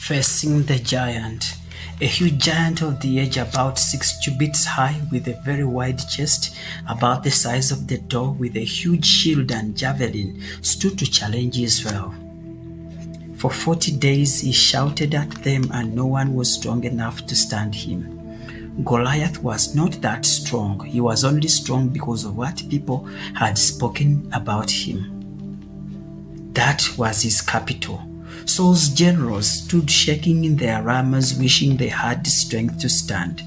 Facing the giant. A huge giant of the age about 6 cubits high with a very wide chest, about the size of the door, with a huge shield and javelin, stood to challenge Israel. For 40 days he shouted at them, and no one was strong enough to stand him. Goliath was not that strong. He was only strong because of what people had spoken about him. That was his capital. Saul's generals stood shaking in their armors, wishing they had the strength to stand.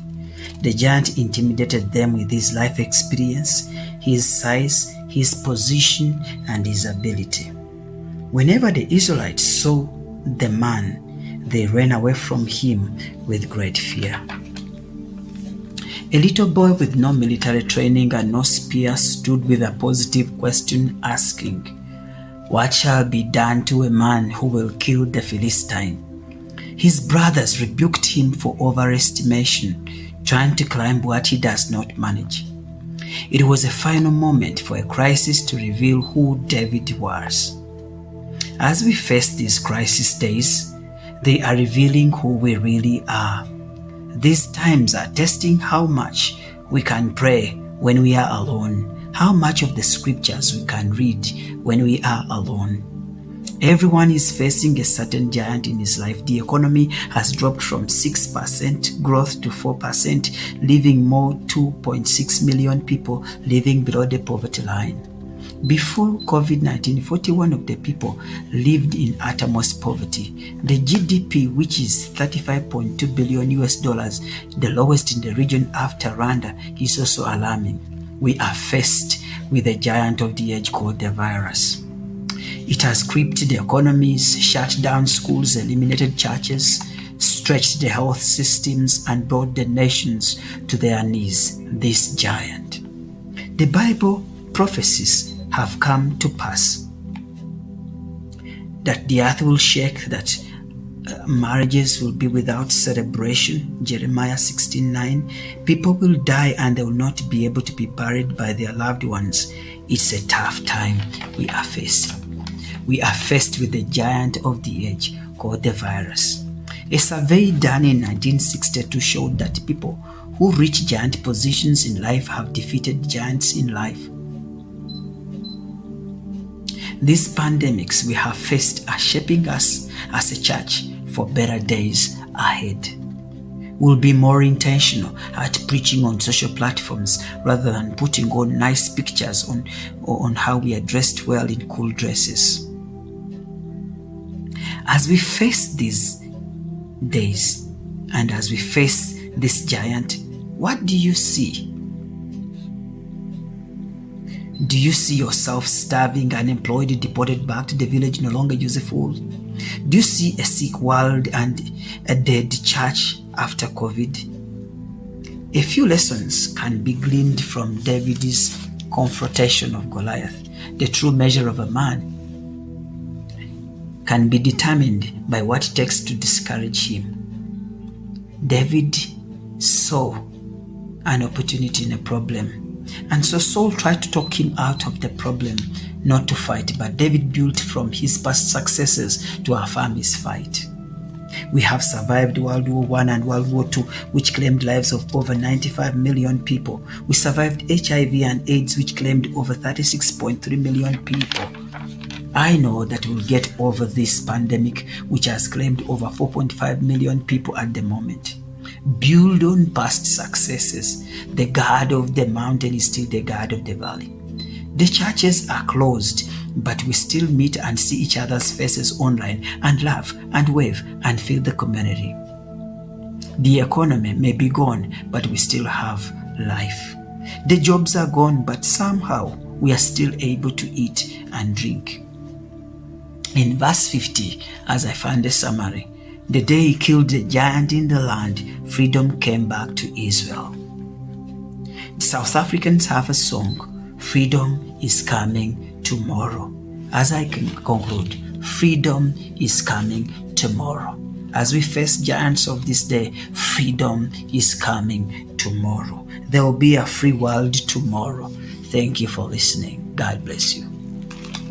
The giant intimidated them with his life experience, his size, his position, and his ability. Whenever the Israelites saw the man, they ran away from him with great fear. A little boy with no military training and no spear stood with a positive question, asking, "What shall be done to a man who will kill the Philistine?" His brothers rebuked him for overestimation, trying to climb what he does not manage. It was a final moment for a crisis to reveal who David was. As we face these crisis days, they are revealing who we really are. These times are testing how much we can pray when we are alone, how much of the scriptures we can read when we are alone. Everyone is facing a certain giant in his life. The economy has dropped from 6% growth to 4%, leaving more 2.6 million people living below the poverty line. Before COVID-19, 41% of the people lived in uttermost poverty. The GDP, which is $35.2 billion, the lowest in the region after Rwanda, is also alarming. We are faced with a giant of the age called the virus. It has crippled the economies, shut down schools, eliminated churches, stretched the health systems, and brought the nations to their knees. This giant. The Bible prophecies have come to pass that the earth will shake, that marriages will be without celebration, Jeremiah 16:9. People will die and they will not be able to be buried by their loved ones. It's a tough time we are facing. We are faced with the giant of the age called the virus. A survey done in 1962 showed that people who reach giant positions in life have defeated giants in life. These pandemics we have faced are shaping us as a church for better days ahead. We'll be more intentional at preaching on social platforms rather than putting on nice pictures on how we are dressed well in cool dresses. As we face these days and as we face this giant, what do you see? Do you see yourself starving, unemployed, deported back to the village, no longer useful? Do you see a sick world and a dead church after COVID? A few lessons can be gleaned from David's confrontation of Goliath. The true measure of a man can be determined by what it takes to discourage him. David saw an opportunity in a problem. And so Saul tried to talk him out of the problem, not to fight, but David built from his past successes to affirm his fight. We have survived World War I and World War II, which claimed lives of over 95 million people. We survived HIV and AIDS, which claimed over 36.3 million people. I know that we'll get over this pandemic, which has claimed over 4.5 million people at the moment. Build on past successes. The God of the mountain is still the God of the valley. The churches are closed, but we still meet and see each other's faces online and laugh and wave and feel the community. The economy may be gone, but we still have life. The jobs are gone, but somehow we are still able to eat and drink. In verse 50, as I found the summary, the day he killed the giant in the land, freedom came back to Israel. South Africans have a song, "Freedom is coming tomorrow." As I can conclude, freedom is coming tomorrow. As we face giants of this day, freedom is coming tomorrow. There will be a free world tomorrow. Thank you for listening. God bless you.